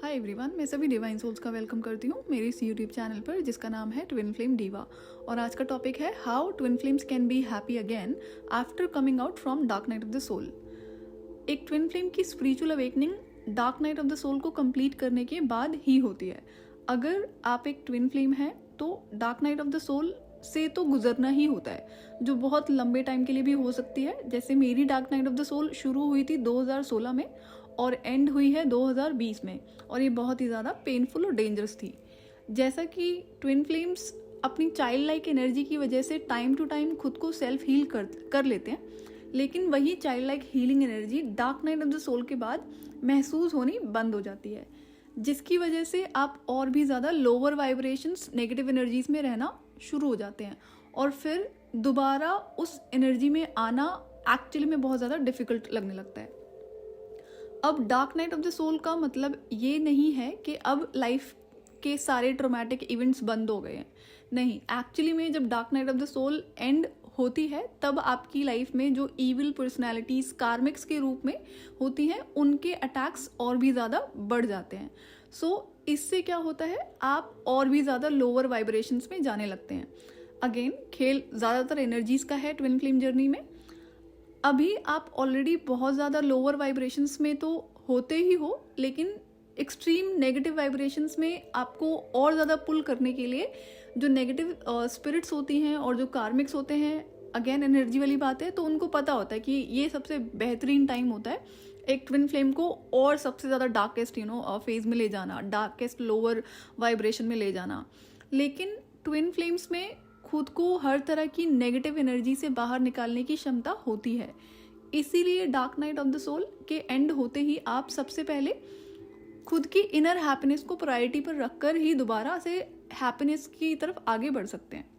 Hi everyone, मैं सभी divine souls का वेलकम करती हूँ मेरे इस यूट्यूब चैनल पर जिसका नाम है ट्विन फ्लेम डीवा। और आज का टॉपिक है how twin flames can be happy again after coming out from dark night of the soul. एक ट्विन फ्लेम की spiritual awakening dark night of the soul को कंप्लीट करने के बाद ही होती है। अगर आप एक ट्विन फ्लेम हैं तो dark night of the soul से तो गुजरना ही होता है, जो बहुत लंबे टाइम के लिए भी हो सकती है। जैसे मेरी dark night of the soul शुरू हुई थी 2016 में और एंड हुई है 2020 में, और ये बहुत ही ज़्यादा पेनफुल और डेंजरस थी। जैसा कि ट्विन फ्लेम्स अपनी चाइल्ड लाइक एनर्जी की वजह से टाइम टू टाइम खुद को सेल्फ हील कर लेते हैं, लेकिन वही child like healing energy dark night of the soul के बाद महसूस होनी बंद हो जाती है, जिसकी वजह से आप और भी ज़्यादा लोअर वाइब्रेशंस नेगेटिव एनर्जीज में रहना शुरू हो जाते हैं, और फिर दोबारा उस एनर्जी में आना एक्चुअली में बहुत ज़्यादा डिफ़िकल्ट लगने लगता है। अब dark night of the soul का मतलब ये नहीं है कि अब लाइफ के सारे ट्रोमैटिक इवेंट्स बंद हो गए हैं। नहीं, एक्चुअली में जब dark night of the soul end होती है तब आपकी लाइफ में जो ईविल पर्सनैलिटीज़ कार्मिक्स के रूप में होती हैं, उनके अटैक्स और भी ज़्यादा बढ़ जाते हैं। इससे क्या होता है, आप और भी ज़्यादा लोअर वाइब्रेशंस में जाने लगते हैं। अगेन, खेल ज़्यादातर एनर्जीज़ का है ट्विन फ्लेम जर्नी में। अभी आप ऑलरेडी बहुत ज़्यादा लोअर वाइब्रेशंस में तो होते ही हो, लेकिन एक्सट्रीम नेगेटिव वाइब्रेशंस में आपको और ज़्यादा पुल करने के लिए जो नेगेटिव स्पिरिट्स होती हैं और जो कार्मिक्स होते हैं, अगेन एनर्जी वाली बात है, तो उनको पता होता है कि ये सबसे बेहतरीन टाइम होता है एक ट्विन फ्लेम को और सबसे ज़्यादा डार्केस्ट फेज में ले जाना, डार्केस्ट लोअर वाइब्रेशन में ले जाना। लेकिन ट्विन फ्लेम्स में खुद को हर तरह की नेगेटिव एनर्जी से बाहर निकालने की क्षमता होती है। इसीलिए dark night of the soul के एंड होते ही आप सबसे पहले खुद की इनर हैप्पीनेस को प्रायोरिटी पर रखकर ही दोबारा से हैप्पीनेस की तरफ आगे बढ़ सकते हैं।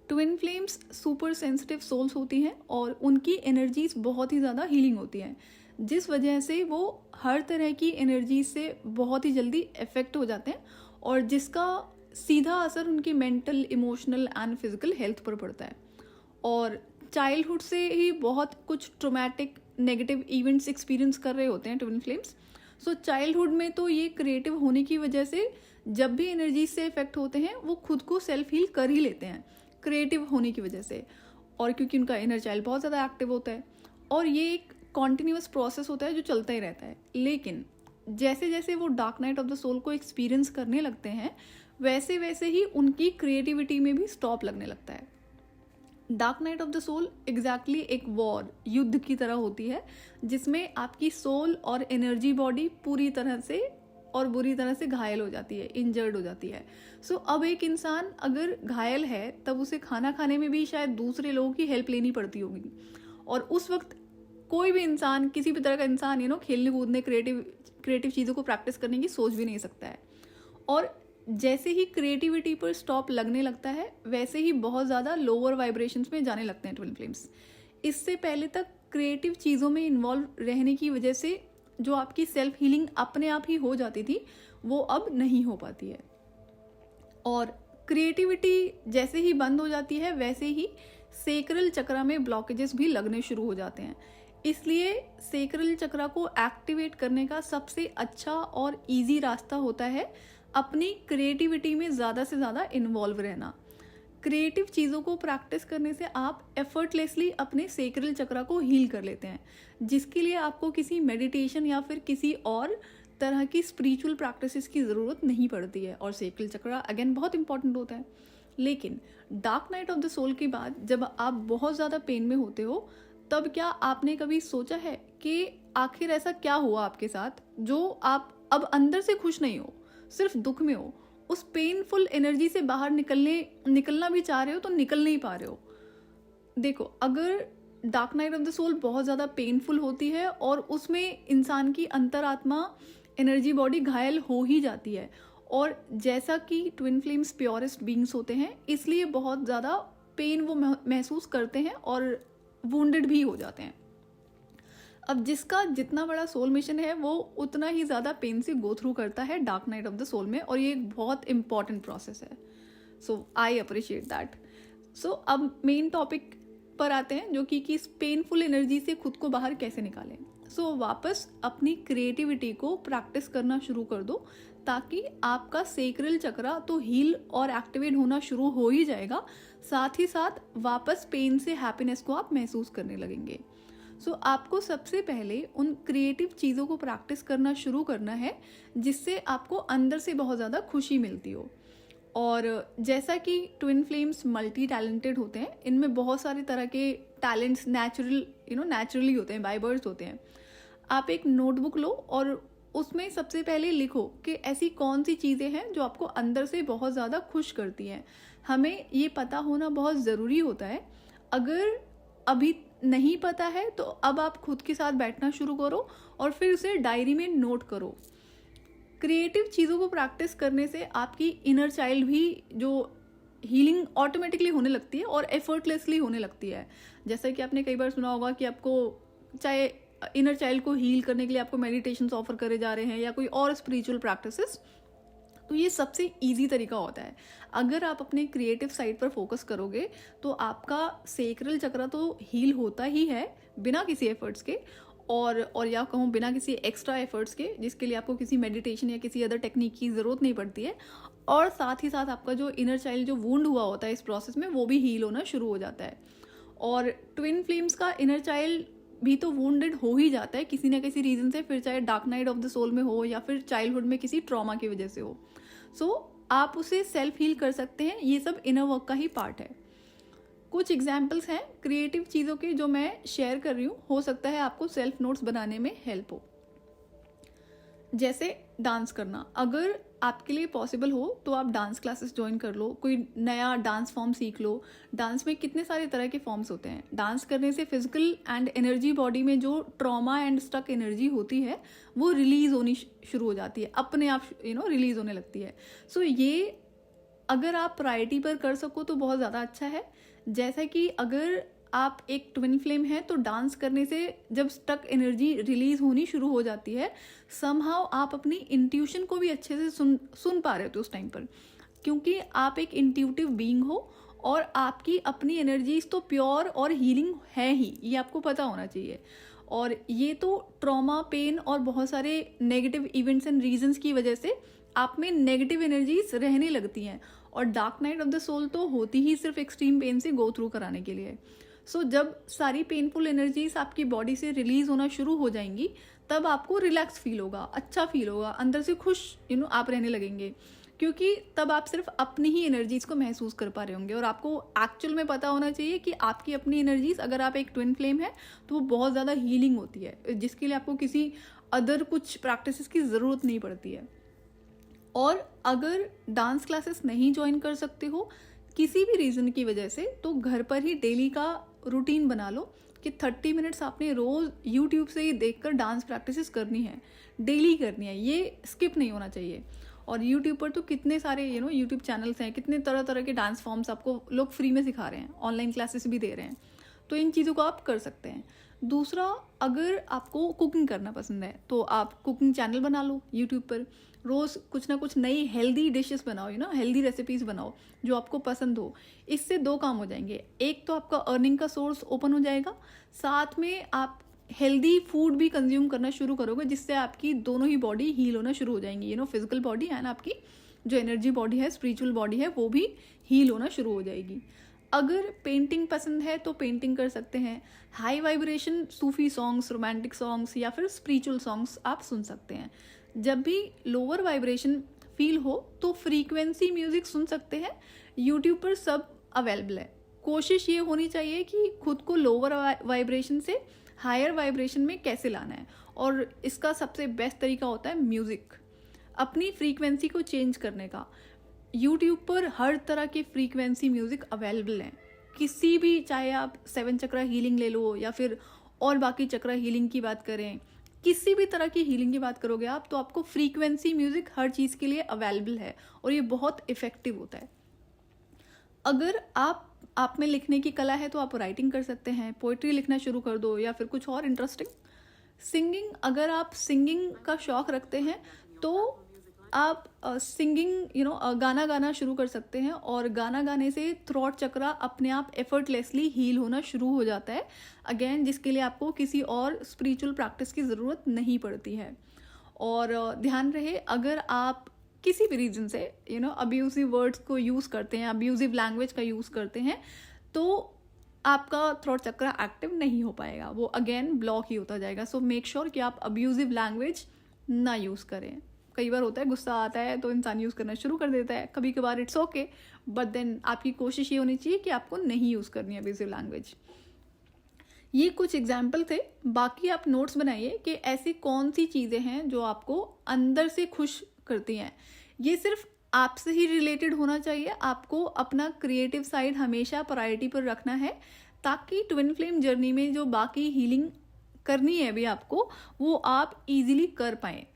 Twin flames super sensitive souls होती हैं और उनकी एनर्जीज बहुत ही ज़्यादा हीलिंग होती हैं, जिस वजह से वो हर तरह की एनर्जी से बहुत ही जल्दी इफेक्ट हो जाते हैं, और जिसका सीधा असर उनकी mental, emotional and physical health पर पड़ता है। और चाइल्डहुड से ही बहुत कुछ ट्रोमैटिक नेगेटिव इवेंट्स एक्सपीरियंस कर रहे होते हैं ट्विन फ्लेम्स। चाइल्डहुड में तो ये क्रिएटिव होने की वजह से जब भी एनर्जी से इफेक्ट होते हैं वो खुद को सेल्फ हील कर ही लेते हैं क्रिएटिव होने की वजह से, और क्योंकि उनका इनर चाइल्ड बहुत ज़्यादा एक्टिव होता है। और ये एक कॉन्टिन्यूस प्रोसेस होता है जो चलता ही रहता है। लेकिन जैसे जैसे वो dark night of the soul को एक्सपीरियंस करने लगते हैं, वैसे वैसे ही उनकी क्रिएटिविटी में भी स्टॉप लगने लगता है। Dark night of the soul exactly एक वॉर, युद्ध की तरह होती है, जिसमें आपकी सोल और एनर्जी बॉडी पूरी तरह से और बुरी तरह से घायल हो जाती है, इंजर्ड हो जाती है। अब एक इंसान अगर घायल है तब उसे खाना खाने में भी शायद दूसरे लोगों की हेल्प लेनी पड़ती होगी, और उस वक्त कोई भी इंसान, किसी भी तरह का इंसान खेलने कूदने, क्रिएटिव चीज़ों को प्रैक्टिस करने की सोच भी नहीं सकता है। और जैसे ही क्रिएटिविटी पर स्टॉप लगने लगता है, वैसे ही बहुत ज़्यादा लोअर वाइब्रेशंस में जाने लगते हैं ट्विन फ्लेम्स। इससे पहले तक क्रिएटिव चीज़ों में इन्वॉल्व रहने की वजह से जो आपकी सेल्फ हीलिंग अपने आप ही हो जाती थी, वो अब नहीं हो पाती है। और क्रिएटिविटी जैसे ही बंद हो जाती है, वैसे ही सेक्रल चक्रा में ब्लॉकेजेस भी लगने शुरू हो जाते हैं। इसलिए सेक्रल चक्रा को एक्टिवेट करने का सबसे अच्छा और इजी रास्ता होता है अपनी क्रिएटिविटी में ज़्यादा से ज़्यादा इन्वॉल्व रहना। क्रिएटिव चीज़ों को प्रैक्टिस करने से आप एफर्टलेसली अपने सेक्रल चक्रा को हील कर लेते हैं, जिसके लिए आपको किसी मेडिटेशन या फिर किसी और तरह की स्पिरिचुअल प्रैक्टिसेस की ज़रूरत नहीं पड़ती है। और सेक्रल चक्रा अगेन बहुत इंपॉर्टेंट होता है। लेकिन dark night of the soul के बाद जब आप बहुत ज़्यादा पेन में होते हो, तब क्या आपने कभी सोचा है कि आखिर ऐसा क्या हुआ आपके साथ जो आप अब अंदर से खुश नहीं हो, सिर्फ दुख में हो? उस पेनफुल एनर्जी से बाहर निकलना भी चाह रहे हो तो निकल नहीं पा रहे हो। देखो, अगर dark night of the soul बहुत ज़्यादा पेनफुल होती है और उसमें इंसान की अंतरात्मा, एनर्जी बॉडी घायल हो ही जाती है। और जैसा कि ट्विन फ्लेम्स प्योरेस्ट बीइंग्स होते हैं, इसलिए बहुत ज़्यादा पेन वो महसूस करते हैं और वुंडेड भी हो जाते हैं। अब जिसका जितना बड़ा सोल मिशन है, वो उतना ही ज़्यादा पेन से गो थ्रू करता है dark night of the soul में, और ये एक बहुत इंपॉर्टेंट प्रोसेस है। I appreciate that. अब मेन टॉपिक पर आते हैं, जो कि इस पेनफुल एनर्जी से खुद को बाहर कैसे निकालें। सो वापस अपनी क्रिएटिविटी को प्रैक्टिस करना शुरू कर दो, ताकि आपका सेक्रल चक्रा तो हील और एक्टिवेट होना शुरू हो ही जाएगा, साथ ही साथ वापस पेन से हैप्पीनेस को आप महसूस करने लगेंगे। सो आपको सबसे पहले उन क्रिएटिव चीज़ों को प्रैक्टिस करना शुरू करना है जिससे आपको अंदर से बहुत ज़्यादा खुशी मिलती हो। और जैसा कि ट्विन फ्लेम्स मल्टी टैलेंटेड होते हैं, इनमें बहुत सारे तरह के टैलेंट्स नेचुरली होते हैं, बाय बर्थ होते हैं। आप एक नोटबुक लो और उसमें सबसे पहले लिखो कि ऐसी कौन सी चीज़ें हैं जो आपको अंदर से बहुत ज़्यादा खुश करती हैं। हमें ये पता होना बहुत ज़रूरी होता है। अगर अभी नहीं पता है तो अब आप खुद के साथ बैठना शुरू करो और फिर उसे डायरी में नोट करो। क्रिएटिव चीज़ों को प्रैक्टिस करने से आपकी इनर चाइल्ड भी जो हीलिंग ऑटोमेटिकली होने लगती है और एफर्टलेसली होने लगती है। जैसा कि आपने कई बार सुना होगा कि आपको चाहे इनर चाइल्ड को हील करने के लिए आपको मेडिटेशंस ऑफर करे जा रहे हैं या कोई और स्पिरिचुअल प्रैक्टिसेस, तो ये सबसे इजी तरीका होता है। अगर आप अपने क्रिएटिव साइड पर फोकस करोगे तो आपका सेक्रल चक्र तो हील होता ही है बिना किसी एफर्ट्स के, और या कहूँ बिना किसी एक्स्ट्रा एफर्ट्स के, जिसके लिए आपको किसी मेडिटेशन या किसी अदर टेक्निक की ज़रूरत नहीं पड़ती है। और साथ ही साथ आपका जो इनर चाइल्ड जो वुंड हुआ होता है इस प्रोसेस में, वो भी हील होना शुरू हो जाता है। और ट्विन फ्लेम्स का इनर चाइल्ड भी तो वुंडेड हो ही जाता है किसी ना किसी रीज़न से, फिर चाहे dark night of the soul में हो या फिर चाइल्डहुड में किसी ट्रॉमा की वजह से हो। सो आप उसे सेल्फ हील कर सकते हैं। ये सब इनर वर्क का ही पार्ट है। कुछ एग्जाम्पल्स हैं क्रिएटिव चीज़ों के जो मैं शेयर कर रही हूँ, हो सकता है आपको सेल्फ नोट्स बनाने में हेल्प हो। जैसे डांस करना, अगर आपके लिए पॉसिबल हो तो आप डांस क्लासेस ज्वाइन कर लो, कोई नया डांस फॉर्म सीख लो। डांस में कितने सारे तरह के फॉर्म्स होते हैं। डांस करने से फिजिकल एंड एनर्जी बॉडी में जो ट्रॉमा एंड स्टक एनर्जी होती है वो रिलीज होनी शुरू हो जाती है, अपने आप रिलीज होने लगती है। सो ये अगर आप प्रायोरिटी पर कर सको तो बहुत ज़्यादा अच्छा है। जैसा कि अगर आप एक ट्विन फ्लेम है तो डांस करने से जब स्टक एनर्जी रिलीज होनी शुरू हो जाती है, समहाउ आप अपनी इंट्यूशन को भी अच्छे से सुन पा रहे होते उस टाइम पर, क्योंकि आप एक इंट्यूटिव बीइंग हो और आपकी अपनी एनर्जीज तो प्योर और हीलिंग है ही, ये आपको पता होना चाहिए। और ये तो ट्रॉमा, पेन और बहुत सारे नेगेटिव इवेंट्स एंड रीजंस की वजह से आप में नेगेटिव एनर्जीज रहने लगती हैं। और dark night of the soul तो होती ही सिर्फ एक्सट्रीम पेन से गो थ्रू कराने के लिए। सो जब सारी पेनफुल एनर्जीज आपकी बॉडी से रिलीज होना शुरू हो जाएंगी, तब आपको रिलैक्स फील होगा, अच्छा फील होगा, अंदर से खुश आप रहने लगेंगे, क्योंकि तब आप सिर्फ अपनी ही एनर्जीज को महसूस कर पा रहे होंगे। और आपको एक्चुअल में पता होना चाहिए कि आपकी अपनी एनर्जीज, अगर आप एक ट्विन फ्लेम है तो वो बहुत ज़्यादा हीलिंग होती है, जिसके लिए आपको किसी अदर कुछ प्रैक्टिसेस की ज़रूरत नहीं पड़ती है। और अगर डांस क्लासेस नहीं ज्वाइन कर सकते हो किसी भी रीज़न की वजह से, तो घर पर ही डेली का रूटीन बना लो कि 30 मिनट्स आपने रोज़ यूट्यूब से ही देखकर डांस प्रैक्टिसेस करनी है, डेली करनी है, ये स्किप नहीं होना चाहिए। और यूट्यूब पर तो कितने सारे यूट्यूब चैनल्स हैं, कितने तरह तरह के डांस फॉर्म्स आपको लोग फ्री में सिखा रहे हैं, ऑनलाइन क्लासेस भी दे रहे हैं, तो इन चीज़ों को आप कर सकते हैं। दूसरा, अगर आपको कुकिंग करना पसंद है तो आप कुकिंग चैनल बना लो यूट्यूब पर, रोज़ कुछ ना कुछ नई हेल्दी डिशेस बनाओ, हेल्दी रेसिपीज़ बनाओ जो आपको पसंद हो। इससे दो काम हो जाएंगे, एक तो आपका अर्निंग का सोर्स ओपन हो जाएगा, साथ में आप हेल्दी फूड भी कंज्यूम करना शुरू करोगे, जिससे आपकी दोनों ही बॉडी हील होना शुरू हो जाएंगी। फिजिकल बॉडी एंड आपकी जो एनर्जी बॉडी है, स्पिरिचुअल बॉडी है, वो भी हील होना शुरू हो जाएगी। अगर पेंटिंग पसंद है तो पेंटिंग कर सकते हैं। हाई वाइब्रेशन सूफी सॉन्ग्स, रोमांटिक सॉन्ग्स या फिर स्पिरिचुअल सॉन्ग्स आप सुन सकते हैं। जब भी लोअर वाइब्रेशन फील हो तो फ्रीक्वेंसी म्यूज़िक सुन सकते हैं। यूट्यूब पर सब अवेलेबल है। कोशिश ये होनी चाहिए कि खुद को लोअर वाइब्रेशन से हायर वाइब्रेशन में कैसे लाना है, और इसका सबसे बेस्ट तरीका होता है म्यूज़िक, अपनी फ्रीक्वेंसी को चेंज करने का। यूट्यूब पर हर तरह के फ्रीक्वेंसी म्यूज़िक अवेलेबल हैं, किसी भी, चाहे आप 7 चक्रा हीलिंग ले लो या फिर और बाकी चक्रा हीलिंग की बात करें, किसी भी तरह की हीलिंग की बात करोगे आप, तो आपको फ्रीक्वेंसी म्यूज़िक हर चीज़ के लिए अवेलेबल है और ये बहुत इफ़ेक्टिव होता है। अगर आप में लिखने की कला है तो आप राइटिंग कर सकते हैं, पोइट्री लिखना शुरू कर दो या फिर कुछ और इंटरेस्टिंग। सिंगिंग, अगर आप सिंगिंग का शौक़ रखते हैं तो आप सिंगिंग गाना गाना शुरू कर सकते हैं, और गाना गाने से थ्रॉट चक्रा अपने आप एफर्टलेसली हील होना शुरू हो जाता है अगेन, जिसके लिए आपको किसी और स्पिरिचुअल प्रैक्टिस की ज़रूरत नहीं पड़ती है। और ध्यान रहे, अगर आप किसी भी रीजन से अब्यूजिव वर्ड्स को यूज़ करते हैं, अब्यूजिव लैंग्वेज का यूज़ करते हैं, तो आपका थ्रॉट चक्रा एक्टिव नहीं हो पाएगा, वो अगेन ब्लॉक ही होता जाएगा। सो मेक श्योर कि आप अब्यूजिव लैंग्वेज ना यूज़ करें। कई बार होता है गुस्सा आता है तो इंसान यूज़ करना शुरू कर देता है, कभी कभार इट्स ओके, बट देन आपकी कोशिश ये होनी चाहिए कि आपको नहीं यूज़ करनी है अब्यूजिव लैंग्वेज। ये कुछ एग्जाम्पल थे, बाकी आप नोट्स बनाइए कि ऐसी कौन सी चीज़ें हैं जो आपको अंदर से खुश करती हैं। ये सिर्फ आपसे ही रिलेटेड होना चाहिए, आपको अपना क्रिएटिव साइड हमेशा प्रायोरिटी पर रखना है, ताकि ट्विन फ्लेम जर्नी में जो बाकी हीलिंग करनी है अभी आपको, वो आप इजीली कर पाएँ।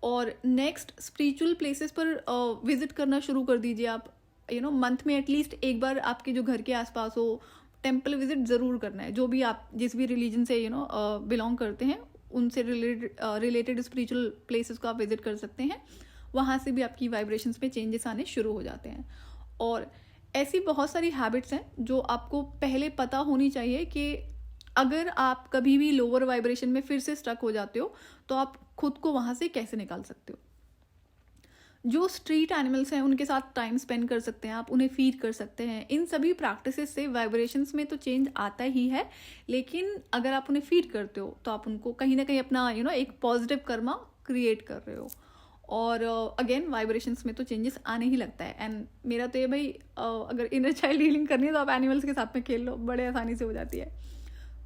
और नेक्स्ट, स्पिरिचुअल प्लेसेस पर विजिट करना शुरू कर दीजिए आप। मंथ में एटलीस्ट एक बार आपके जो घर के आसपास हो, टेम्पल विजिट ज़रूर करना है। जो भी आप जिस भी रिलीजन से बिलोंग करते हैं, उनसे रिलेटेड स्पिरिचुअल प्लेसेस को आप विजिट कर सकते हैं। वहाँ से भी आपकी वाइब्रेशंस में चेंजेस आने शुरू हो जाते हैं। और ऐसी बहुत सारी हैबिट्स हैं जो आपको पहले पता होनी चाहिए कि अगर आप कभी भी लोअर वाइब्रेशन में फिर से स्टक हो जाते हो, तो आप खुद को वहाँ से कैसे निकाल सकते हो। जो स्ट्रीट एनिमल्स हैं उनके साथ टाइम स्पेंड कर सकते हैं आप, उन्हें फीड कर सकते हैं। इन सभी प्रैक्टिसेस से वाइब्रेशंस में तो चेंज आता ही है, लेकिन अगर आप उन्हें फीड करते हो तो आप उनको कहीं ना कहीं अपना एक पॉजिटिव कर्मा क्रिएट कर रहे हो। और अगेन वाइब्रेशंस में तो चेंजेस आने ही लगता है। एंड मेरा तो ये भाई, अगर इनर चाइल्ड हीलिंग करनी है तो आप एनिमल्स के साथ में खेल लो, बड़े आसानी से हो जाती है।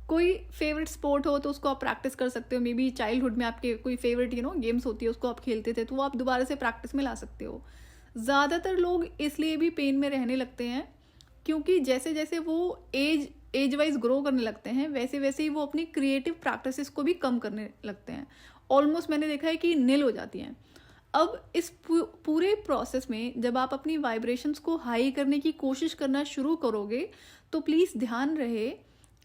कोई फेवरेट स्पोर्ट हो तो उसको आप प्रैक्टिस कर सकते हो। मे बी चाइल्डहुड में आपके कोई फेवरेट गेम्स होती है, उसको आप खेलते थे, तो वो आप दोबारा से प्रैक्टिस में ला सकते हो। ज़्यादातर लोग इसलिए भी पेन में रहने लगते हैं क्योंकि जैसे जैसे वो एज वाइज ग्रो करने लगते हैं, वैसे वैसे ही वो अपनी क्रिएटिव प्रैक्टिसेस को भी कम करने लगते हैं। ऑलमोस्ट मैंने देखा है कि नील हो जाती हैं। अब इस पूरे प्रोसेस में जब आप अपनी वाइब्रेशंस को हाई करने की कोशिश करना शुरू करोगे, तो प्लीज़ ध्यान रहे,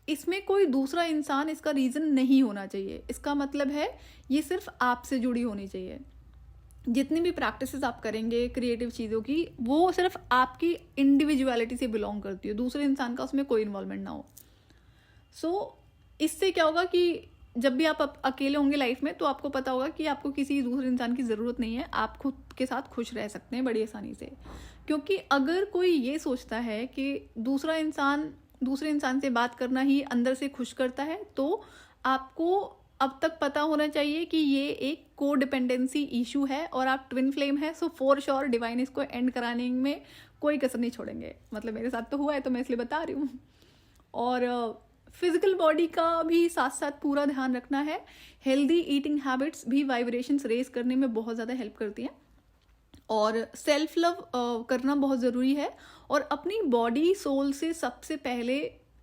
इसमें कोई दूसरा इंसान इसका रीज़न नहीं होना चाहिए। इसका मतलब है ये सिर्फ आपसे जुड़ी होनी चाहिए। जितनी भी प्रैक्टिसेस आप करेंगे क्रिएटिव चीज़ों की, वो सिर्फ आपकी इंडिविजुअलिटी से बिलोंग करती है, दूसरे इंसान का उसमें कोई इन्वॉल्वमेंट ना हो। सो इससे क्या होगा कि जब भी आप अकेले होंगे लाइफ में, तो आपको पता होगा कि आपको किसी दूसरे इंसान की ज़रूरत नहीं है, आप खुद के साथ खुश रह सकते हैं बड़ी आसानी से। क्योंकि अगर कोई ये सोचता है कि दूसरे इंसान से बात करना ही अंदर से खुश करता है, तो आपको अब तक पता होना चाहिए कि ये एक को डिपेंडेंसी इशू है और आप ट्विन फ्लेम है। सो फॉर श्योर डिवाइन इसको एंड कराने में कोई कसर नहीं छोड़ेंगे। मतलब मेरे साथ तो हुआ है, तो मैं इसलिए बता रही हूँ। और फिजिकल बॉडी का भी साथ साथ पूरा ध्यान रखना है। हेल्दी ईटिंग हैबिट्स भी वाइब्रेशंस रेज करने में बहुत ज़्यादा हेल्प करती हैं। और सेल्फ लव करना बहुत ज़रूरी है। और अपनी बॉडी सोल से सबसे पहले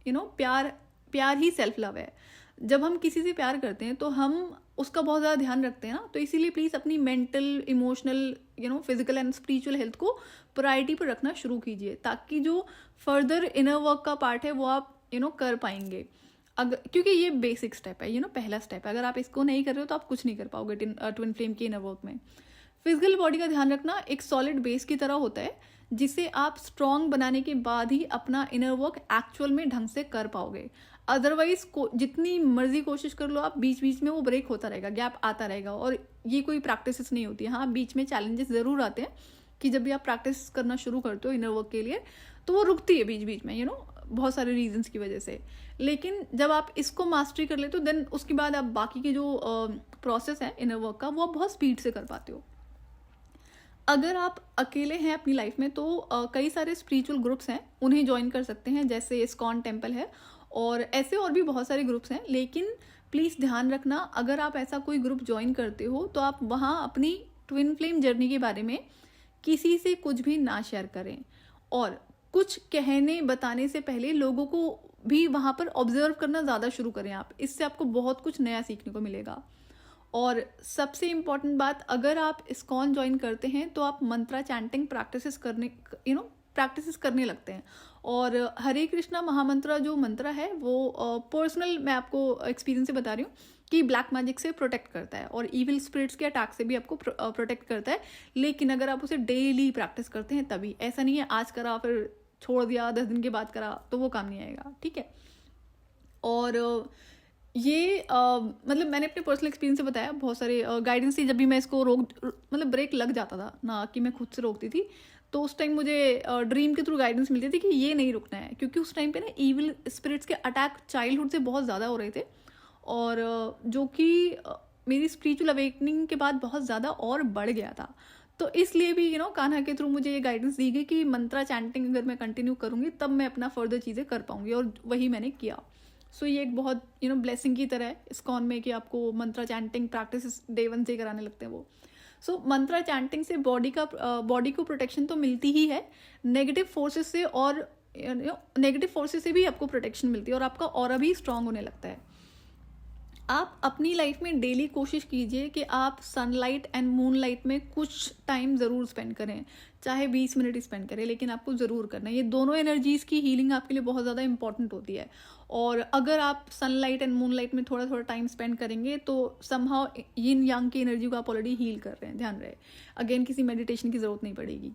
प्यार ही सेल्फ लव है। जब हम किसी से प्यार करते हैं तो हम उसका बहुत ज़्यादा ध्यान रखते हैं ना, तो इसीलिए प्लीज़ अपनी mental, emotional, physical and spiritual health को प्रायोरिटी पर रखना शुरू कीजिए, ताकि जो फर्दर इनर वर्क का पार्ट है वो आप कर पाएंगे। अगर क्योंकि ये बेसिक स्टेप है, पहला स्टेप है। अगर आप इसको नहीं कर रहे हो तो आप कुछ नहीं कर पाओगे ट्विन फ्लेम के इनर वर्क में। फिजिकल बॉडी का ध्यान रखना एक सॉलिड बेस की तरह होता है, जिसे आप स्ट्रॉन्ग बनाने के बाद ही अपना इनर वर्क एक्चुअल में ढंग से कर पाओगे। अदरवाइज जितनी मर्जी कोशिश कर लो आप, बीच बीच में वो ब्रेक होता रहेगा, गैप आता रहेगा, और ये कोई प्रैक्टिस नहीं होती है। हाँ, बीच में चैलेंजेस ज़रूर आते हैं कि जब भी आप प्रैक्टिस करना शुरू करते हो इनर वर्क के लिए, तो वो रुकती है बीच बीच में, बहुत सारे रीजंस की वजह से। लेकिन जब आप इसको मास्टरी कर लेते हो, देन उसके बाद आप बाकी के जो प्रोसेस है इनर वर्क का, वो आप बहुत स्पीड से कर पाते हो। अगर आप अकेले हैं अपनी लाइफ में, तो कई सारे स्पिरिचुअल ग्रुप्स हैं, उन्हें ज्वाइन कर सकते हैं, जैसे इस्कॉन टेम्पल है, और ऐसे और भी बहुत सारे ग्रुप्स हैं। लेकिन प्लीज़ ध्यान रखना, अगर आप ऐसा कोई ग्रुप ज्वाइन करते हो तो आप वहाँ अपनी ट्विन फ्लेम जर्नी के बारे में किसी से कुछ भी ना शेयर करें, और कुछ कहने बताने से पहले लोगों को भी वहाँ पर ऑब्जर्व करना ज़्यादा शुरू करें आप। इससे आपको बहुत कुछ नया सीखने को मिलेगा। और सबसे इम्पॉर्टेंट बात, अगर आप इस्कॉन ज्वाइन करते हैं तो आप मंत्रा चैंटिंग प्रैक्टिसेस करने लगते हैं। और हरे कृष्णा महामंत्रा जो मंत्र है वो पर्सनल मैं आपको एक्सपीरियंस से बता रही हूँ कि ब्लैक मैजिक से प्रोटेक्ट करता है और इविल स्पिरिट्स के अटैक से भी आपको प्रोटेक्ट करता है, लेकिन अगर आप उसे डेली प्रैक्टिस करते हैं तभी। ऐसा नहीं है आज करा फिर छोड़ दिया 10 दिन के बाद करा तो वो काम नहीं आएगा, ठीक है। और ये मतलब मैंने अपने पर्सनल एक्सपीरियंस से बताया, बहुत सारे गाइडेंस थी जब भी मैं इसको मतलब ब्रेक लग जाता था ना कि मैं खुद से रोकती थी, तो उस टाइम मुझे ड्रीम के थ्रू गाइडेंस मिलती थी कि ये नहीं रुकना है, क्योंकि उस टाइम पे ना इविल स्पिरिट्स के अटैक चाइल्डहुड से बहुत ज़्यादा हो रहे थे, और जो कि मेरी स्पिरिचुअल अवेकनिंग के बाद बहुत ज़्यादा और बढ़ गया था। तो इसलिए भी कान्हा के थ्रू मुझे ये गाइडेंस दी गई कि मंत्रा चैंटिंग अगर मैं कंटिन्यू करूँगी तब मैं अपना फर्दर चीज़ें कर पाऊँगी, और वही मैंने किया। सो ये एक बहुत ब्लेसिंग की तरह है इस्कॉन में कि आपको मंत्रा चैंटिंग प्रैक्टिस डे 1 से कराने लगते हैं वो। सो मंत्रा चैंटिंग से बॉडी को प्रोटेक्शन तो मिलती ही है, नेगेटिव फोर्सेस से, और नेगेटिव फोर्सेस से भी आपको प्रोटेक्शन मिलती है और आपका ऑरा भी स्ट्रांग होने लगता है। आप अपनी लाइफ में डेली कोशिश कीजिए कि आप सनलाइट एंड मूनलाइट में कुछ टाइम ज़रूर स्पेंड करें, चाहे 20 मिनट ही स्पेंड करें, लेकिन आपको ज़रूर करना है। ये दोनों एनर्जीज़ की हीलिंग आपके लिए बहुत ज़्यादा इंपॉर्टेंट होती है, और अगर आप सनलाइट एंड मूनलाइट में थोड़ा थोड़ा टाइम स्पेंड करेंगे तो समहाउ यिन यांग की एनर्जी को आप ऑलरेडी हील कर रहे हैं, ध्यान रहे। अगेन किसी मेडिटेशन की ज़रूरत नहीं पड़ेगी।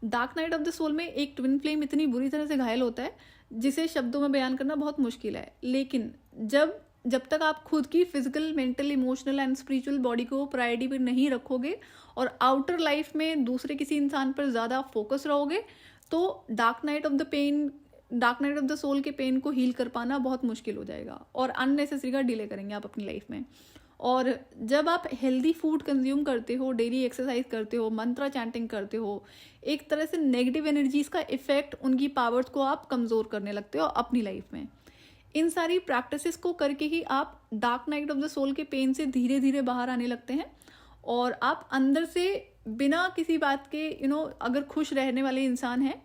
Dark night of the soul में एक ट्विन फ्लेम इतनी बुरी तरह से घायल होता है जिसे शब्दों में बयान करना बहुत मुश्किल है, लेकिन जब तक आप खुद की physical, mental, emotional and spiritual body को प्रायोरिटी पर नहीं रखोगे और आउटर लाइफ में दूसरे किसी इंसान पर ज़्यादा फोकस रहोगे, तो dark night of the soul के पेन को हील कर पाना बहुत मुश्किल हो जाएगा और अननेसेसरी का डिले करेंगे आप अपनी लाइफ में। और जब आप हेल्दी फूड कंज्यूम करते हो, डेली एक्सरसाइज करते हो, मंत्रा चैंटिंग करते हो, एक तरह से नेगेटिव एनर्जीज का इफेक्ट, उनकी पावर्स को आप कमज़ोर करने लगते हो अपनी लाइफ में। इन सारी प्रैक्टिसेस को करके ही आप dark night of the soul के पेन से धीरे धीरे बाहर आने लगते हैं, और आप अंदर से बिना किसी बात के अगर खुश रहने वाले इंसान हैं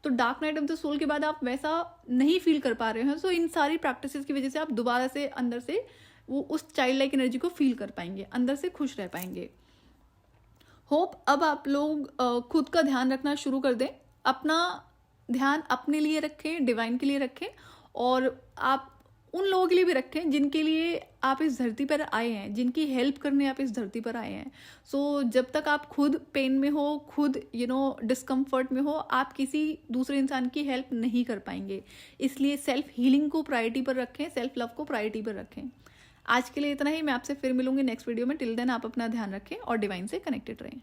तो dark night of the soul के बाद आप वैसा नहीं फील कर पा रहे हैं। सो इन सारी प्रैक्टिसेस की वजह से आप दोबारा से अंदर से वो उस चाइल्ड लाइक एनर्जी को फील कर पाएंगे, अंदर से खुश रह पाएंगे। होप अब आप लोग खुद का ध्यान रखना शुरू कर दें, अपना ध्यान अपने लिए रखें, डिवाइन के लिए रखें, और आप उन लोगों के लिए भी रखें जिनके लिए आप इस धरती पर आए हैं, जिनकी हेल्प करने आप इस धरती पर आए हैं। सो जब तक आप खुद पेन में हो, खुद डिस्कम्फर्ट में हो, आप किसी दूसरे इंसान की हेल्प नहीं कर पाएंगे। इसलिए सेल्फ हीलिंग को प्रायोरिटी पर रखें, सेल्फ लव को प्रायोरिटी पर रखें। आज के लिए इतना ही। मैं आपसे फिर मिलूंगी नेक्स्ट वीडियो में। टिल देन आप अपना ध्यान रखें और डिवाइन से कनेक्टेड रहें।